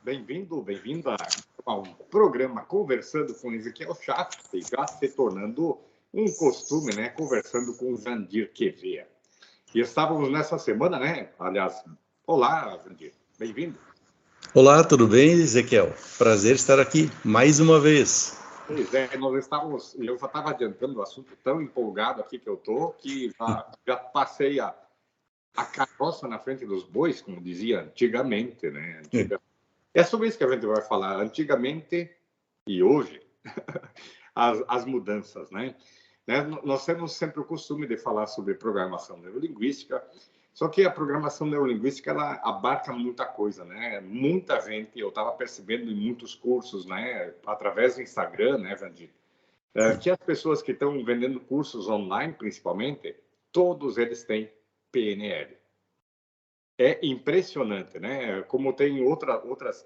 Bem-vindo, bem-vinda a um programa Conversando com Ezequiel Schaff, e já se tornando um costume, né? Conversando com o Jandir Quevea. E estávamos nessa semana, né? Aliás, olá, Jandir, bem-vindo. Olá, tudo bem, Ezequiel? Prazer estar aqui mais uma vez. Pois é, eu já estava adiantando o assunto, tão empolgado aqui que eu estou, que já passei a carroça na frente dos bois, como dizia antigamente, né? É sobre isso que a gente vai falar, antigamente e hoje, as mudanças, né? Nós temos sempre o costume de falar sobre programação neurolinguística, só que a programação neurolinguística, ela abarca muita coisa, né? Muita gente, eu estava percebendo em muitos cursos, né? Através do Instagram, né, Jandir? Que as pessoas que estão vendendo cursos online, principalmente, todos eles têm PNL. É impressionante, né? Como tem outras,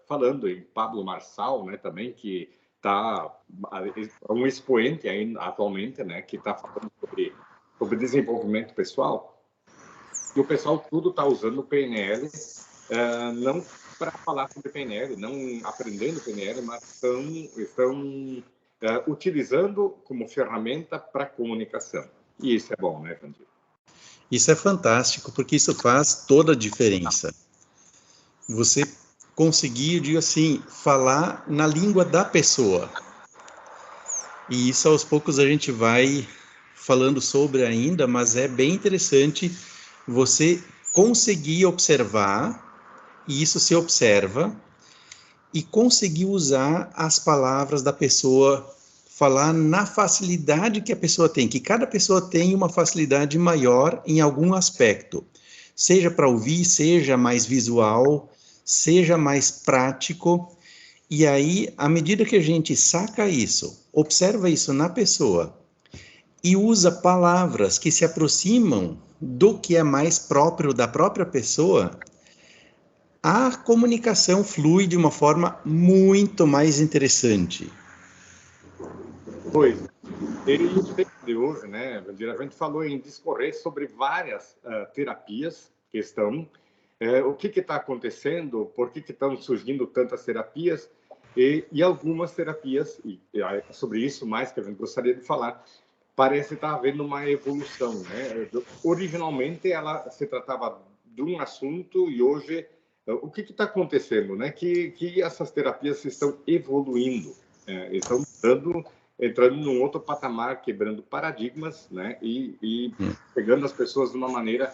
falando em Pablo Marçal, né, também, que está um expoente aí atualmente, né, que está falando sobre desenvolvimento pessoal, e o pessoal tudo está usando o PNL, não para falar sobre PNL, não aprendendo PNL, mas estão utilizando como ferramenta para comunicação. E isso é bom, né, Jandir? Isso é fantástico, porque isso faz toda a diferença. Você conseguir, digo assim, falar na língua da pessoa. E isso aos poucos a gente vai falando sobre ainda, mas é bem interessante você conseguir observar, e isso se observa, e conseguir usar as palavras da pessoa, falar na facilidade que a pessoa tem, que cada pessoa tem uma facilidade maior em algum aspecto, seja para ouvir, seja mais visual, seja mais prático. E aí, à medida que a gente saca isso, observa isso na pessoa e usa palavras que se aproximam do que é mais próprio da própria pessoa, a comunicação flui de uma forma muito mais interessante. Pois, e o tema de hoje, né, Vandir, a gente falou em discorrer sobre várias terapias que estão, o que está acontecendo, por que estão surgindo tantas terapias, e algumas terapias, sobre isso mais que a gente gostaria de falar, parece estar havendo uma evolução, né? Originalmente ela se tratava de um assunto e hoje o que está acontecendo, né? Que essas terapias estão evoluindo, estão entrando num outro patamar, quebrando paradigmas, né? E pegando as pessoas de uma maneira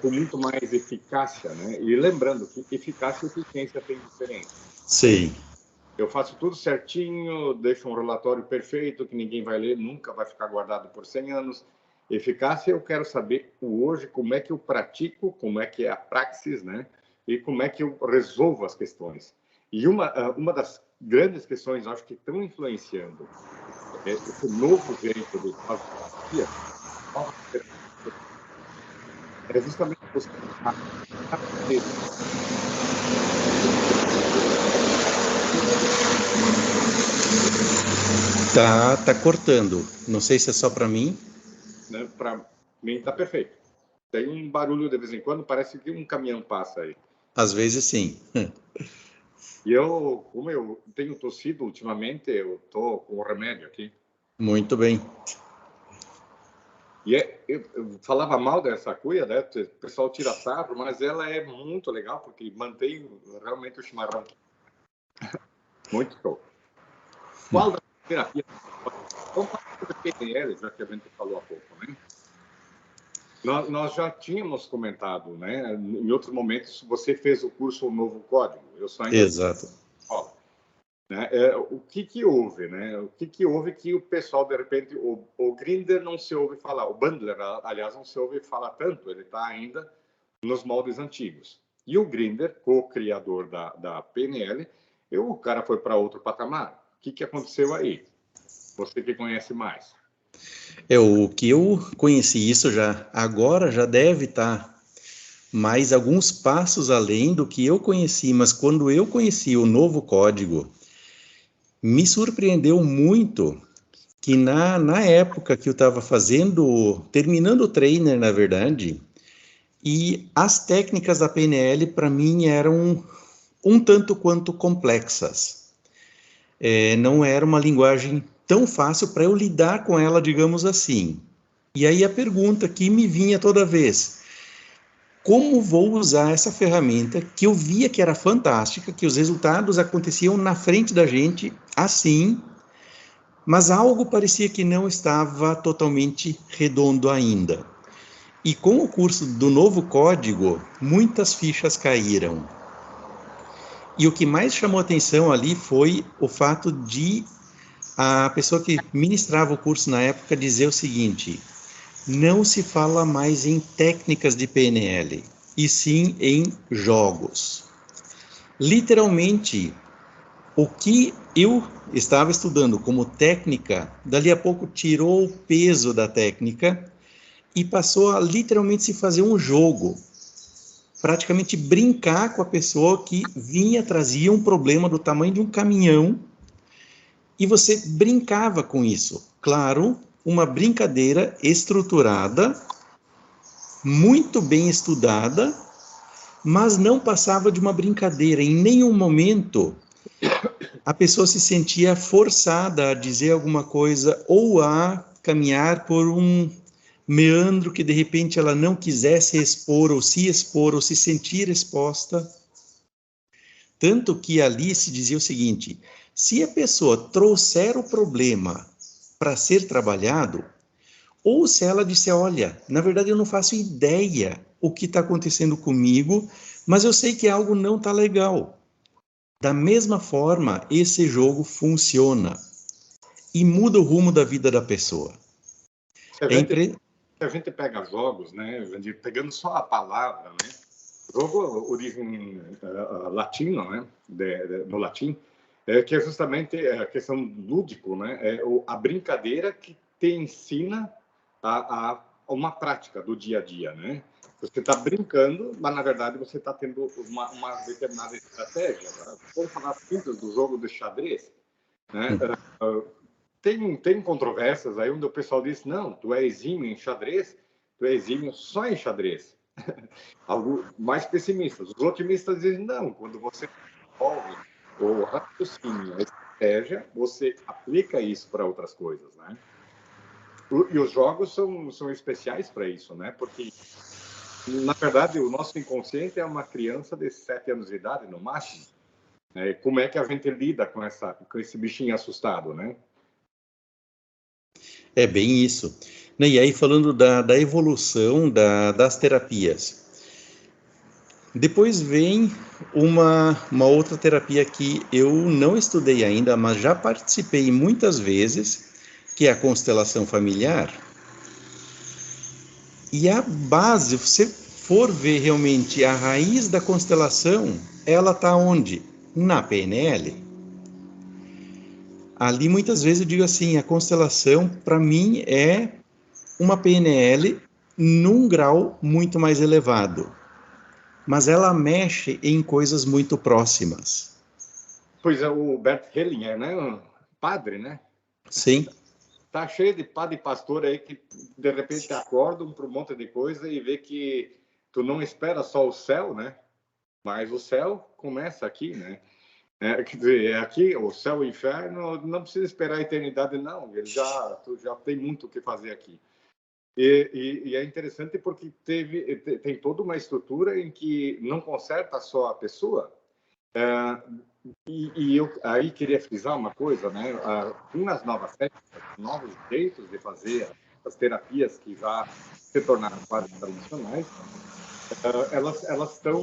com muito mais eficácia, né? E lembrando que eficácia e eficiência tem diferença. Sim. Eu faço tudo certinho, deixo um relatório perfeito que ninguém vai ler, nunca vai ficar guardado por 100 anos. Eficácia, eu quero saber hoje como é que eu pratico, como é que é a praxis, né? E como é que eu resolvo as questões. E uma das grandes questões, acho que estão influenciando esse novo jeito de fazer é justamente você Tá cortando. Não sei se é só para mim. Né? Para mim está perfeito. Tem um barulho de vez em quando, parece que um caminhão passa aí. Às vezes sim. E como eu tenho tossido ultimamente, eu tô com o remédio aqui. Muito bem. E eu falava mal dessa cuia, né? O pessoal tira sarro, mas ela é muito legal, porque mantém realmente o chimarrão. Muito show. Qual da terapia? Vamos falar sobre PNL, já que a gente falou há pouco, né? Nós já tínhamos comentado, né? Em outros momentos, você fez o curso O Novo Código. Eu só ainda... Exato. Né? O que houve, né? O que houve que o pessoal, de repente, o Grindr não se ouve falar, o Bandler, aliás, não se ouve falar tanto, ele está ainda nos moldes antigos. E o Grindr, co-criador da PNL, o cara foi para outro patamar. O que aconteceu aí? Você que conhece mais. O que eu conheci isso agora já deve estar mais alguns passos além do que eu conheci, mas quando eu conheci o Novo Código, me surpreendeu muito que na época que eu estava terminando o trainer, na verdade, e as técnicas da PNL, para mim, eram um tanto quanto complexas. Não era uma linguagem tão fácil para eu lidar com ela, digamos assim. E aí a pergunta que me vinha toda vez: como vou usar essa ferramenta que eu via que era fantástica, que os resultados aconteciam na frente da gente, assim, mas algo parecia que não estava totalmente redondo ainda. E com o curso do novo código, muitas fichas caíram. E o que mais chamou atenção ali foi o fato de a pessoa que ministrava o curso na época dizer o seguinte: não se fala mais em técnicas de PNL, e sim em jogos. Literalmente, o que eu estava estudando como técnica, dali a pouco tirou o peso da técnica e passou a literalmente se fazer um jogo. Praticamente brincar com a pessoa que trazia um problema do tamanho de um caminhão, e você brincava com isso. Claro, uma brincadeira estruturada, muito bem estudada, mas não passava de uma brincadeira. Em nenhum momento a pessoa se sentia forçada a dizer alguma coisa ou a caminhar por um meandro que de repente ela não quisesse expor ou se sentir exposta. Tanto que ali se dizia o seguinte: se a pessoa trouxer o problema para ser trabalhado, ou se ela disser, olha, na verdade eu não faço ideia o que está acontecendo comigo, mas eu sei que algo não está legal. Da mesma forma, esse jogo funciona e muda o rumo da vida da pessoa. Se a gente pega jogos, né, pegando só a palavra, né, jogo origem latino, né, no latim, que é justamente a questão lúdico, né, a brincadeira que te ensina a uma prática do dia a dia, né? Você está brincando, mas na verdade você está tendo uma determinada estratégia. Né? Vamos falar simples do jogo de xadrez, né? Tem controvérsias aí onde o pessoal diz: não, tu é exímio em xadrez, tu é exímio só em xadrez. Algo mais pessimistas. Os otimistas dizem: não, quando você desenvolve o raciocínio, a estratégia, você aplica isso para outras coisas, né? E os jogos são especiais para isso, né? Porque, na verdade, o nosso inconsciente é uma criança de 7 anos de idade, no máximo. Né? Como é que a gente lida com esse bichinho assustado, né? É bem isso. E aí, falando da evolução das terapias. Depois vem uma outra terapia que eu não estudei ainda, mas já participei muitas vezes, que é a constelação familiar. E a base, se você for ver realmente a raiz da constelação, ela está onde? Na PNL. Ali muitas vezes eu digo assim, a constelação para mim é uma PNL num grau muito mais elevado, mas ela mexe em coisas muito próximas. Pois é, o Bert Hellinger, né? Um padre, né? Sim. Tá cheio de padre e pastor aí que de repente acordam para um monte de coisa e vê que tu não espera só o céu, né? Mas o céu começa aqui, né? Quer dizer, aqui o céu e o inferno não precisa esperar a eternidade, não. Tu já tem muito o que fazer aqui. E é interessante porque tem toda uma estrutura em que não conserta só a pessoa. E eu aí queria frisar uma coisa, né? Umas novas técnicas, novos jeitos de fazer as terapias que já se tornaram quase tradicionais, elas estão,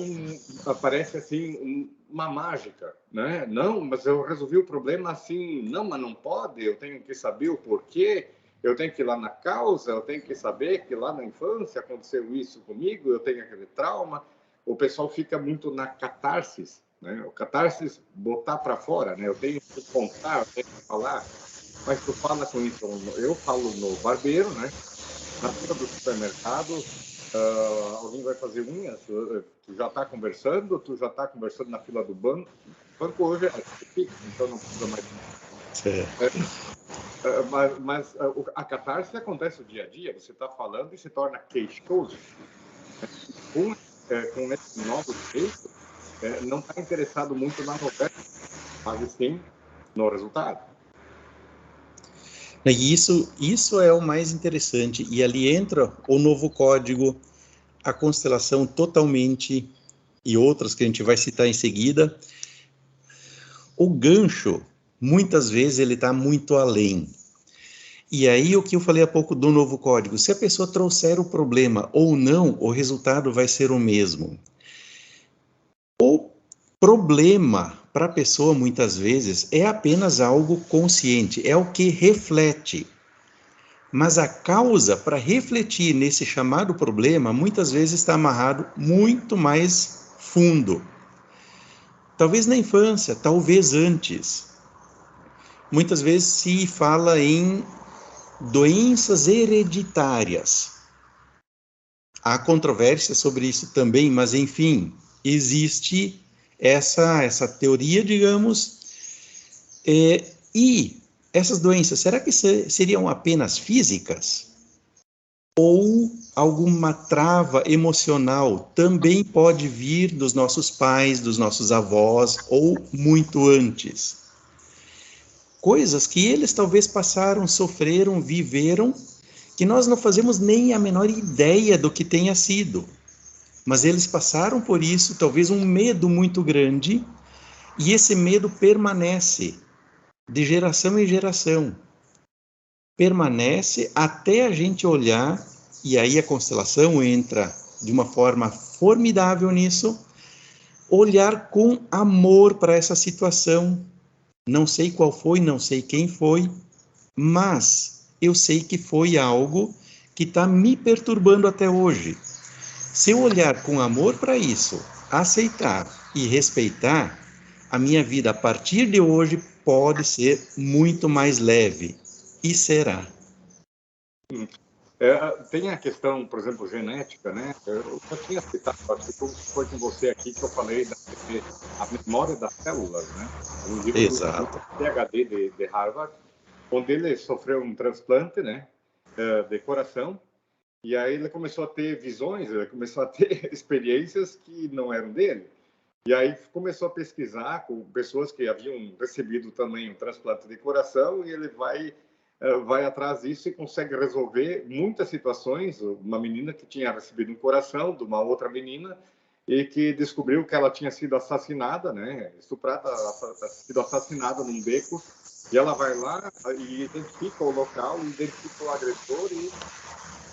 parece assim, uma mágica, né? Não, mas eu resolvi o problema assim, não, mas não pode, eu tenho que saber o porquê, eu tenho que ir lá na causa, eu tenho que saber que lá na infância aconteceu isso comigo, eu tenho aquele trauma. O pessoal fica muito na catarse, né? O catarse, botar para fora, né? Eu tenho que contar, eu tenho que falar, mas tu fala com isso. Eu falo no barbeiro, né? Na fila do supermercado, alguém vai fazer unhas, tu já está conversando na fila do banco. O banco hoje é fixo, então não precisa mais. Mas a catarse acontece o dia a dia, você está falando e se torna queixoso. Com esse novo jeito, não está interessado muito na novela, mas sim no resultado. E isso é o mais interessante. E ali entra o novo código, a constelação totalmente, e outras que a gente vai citar em seguida. O gancho, muitas vezes, ele está muito além. E aí, o que eu falei há pouco do novo código, se a pessoa trouxer o problema ou não, o resultado vai ser o mesmo. O problema para a pessoa, muitas vezes, é apenas algo consciente, é o que reflete. Mas a causa para refletir nesse chamado problema, muitas vezes está amarrado muito mais fundo. Talvez na infância, talvez antes. Muitas vezes se fala em doenças hereditárias. Há controvérsia sobre isso também, mas enfim, existe essa teoria, digamos, e essas doenças, será que seriam apenas físicas? Ou alguma trava emocional também pode vir dos nossos pais, dos nossos avós, ou muito antes? Coisas que eles talvez passaram, sofreram, viveram, que nós não fazemos nem a menor ideia do que tenha sido. Mas eles passaram por isso, talvez um medo muito grande, e esse medo permanece de geração em geração. Permanece até a gente olhar, e aí a constelação entra de uma forma formidável nisso, olhar com amor para essa situação. Não sei qual foi, não sei quem foi, mas eu sei que foi algo que está me perturbando até hoje. Se eu olhar com amor para isso, aceitar e respeitar, a minha vida a partir de hoje pode ser muito mais leve. E será. Tem a questão, por exemplo, genética, né? Eu já tinha citado, acho que foi com você aqui que eu falei a memória das células, né? Um livro do Exato. PhD de Harvard, onde ele sofreu um transplante, né? De coração, e aí ele começou a ter visões, ele começou a ter experiências que não eram dele. E aí começou a pesquisar com pessoas que haviam recebido também um transplante de coração, e ele vai atrás disso e consegue resolver muitas situações. Uma menina que tinha recebido um coração de uma outra menina e que descobriu que ela tinha sido assassinada, né, estuprada, sido assassinada num beco, e ela vai lá e identifica o local, identifica o agressor e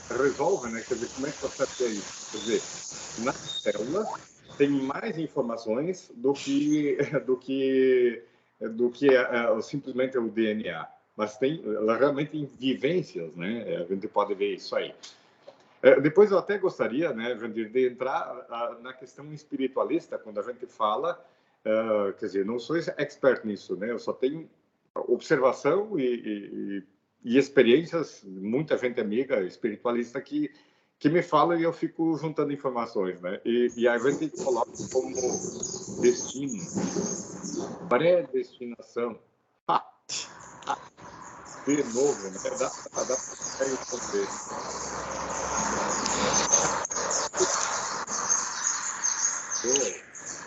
resolve, né? Quer dizer, como é que você é isso? Quer dizer, na célula tem mais informações do que simplesmente o DNA, mas tem realmente em vivências, né? A gente pode ver isso aí. Depois eu até gostaria, né, Jandir, de entrar na questão espiritualista, quando a gente fala, quer dizer, não sou expert nisso, né? Eu só tenho observação e experiências, muita gente amiga espiritualista que me fala e eu fico juntando informações, né? E a gente coloca como destino, predestinação. De novo, né? Dá para entender.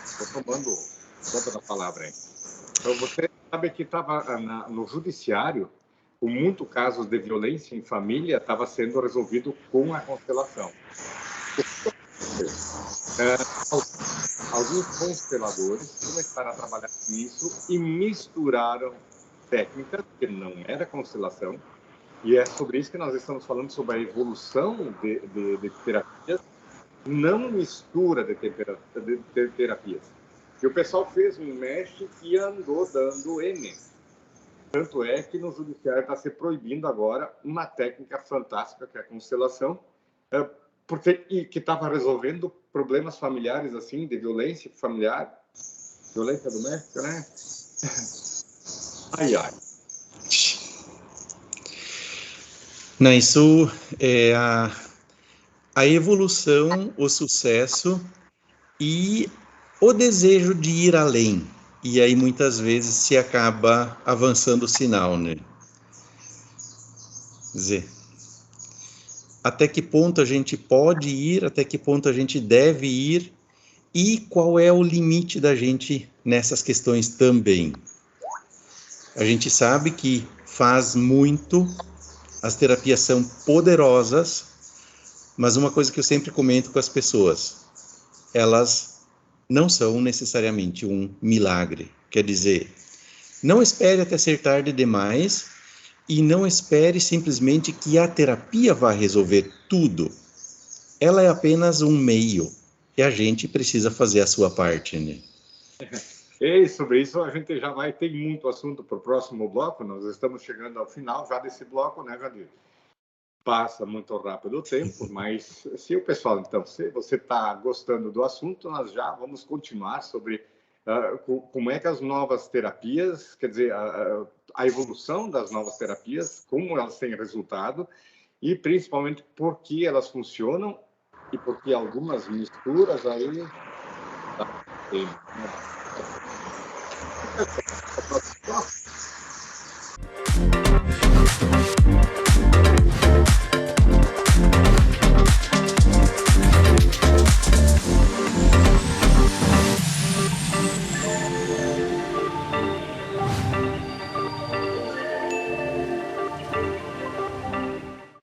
Estou tomando conta da palavra aí. Então, você sabe que estava no judiciário, com muitos casos de violência em família, estava sendo resolvido com a constelação. Alguns consteladores começaram a trabalhar nisso e misturaram técnicas que não era constelação, e é sobre isso que nós estamos falando, sobre a evolução de terapias, não mistura de terapias. E o pessoal fez um mesh e andou dando N. Tanto é que no judiciário está se proibindo agora uma técnica fantástica, que é a constelação, porque que estava resolvendo problemas familiares, assim, de violência familiar, violência doméstica, né? Ai, ai. Não, isso é a evolução, o sucesso e o desejo de ir além. E aí muitas vezes se acaba avançando o sinal, né? Quer dizer, até que ponto a gente pode ir, até que ponto a gente deve ir, E qual é o limite da gente nessas questões também? A gente sabe que faz muito, as terapias são poderosas, mas uma coisa que eu sempre comento com as pessoas, elas não são necessariamente um milagre. Quer dizer, não espere até ser tarde demais e não espere simplesmente que a terapia vá resolver tudo. Ela é apenas um meio e a gente precisa fazer a sua parte, né? E sobre isso a gente já vai ter muito assunto para o próximo bloco. Nós estamos chegando ao final já desse bloco, né, Jadir? Passa muito rápido o tempo, mas se o pessoal, então, se você está gostando do assunto, nós já vamos continuar sobre como é que as novas terapias, quer dizer, a evolução das novas terapias, como elas têm resultado e principalmente por que elas funcionam e por que algumas misturas aí tem.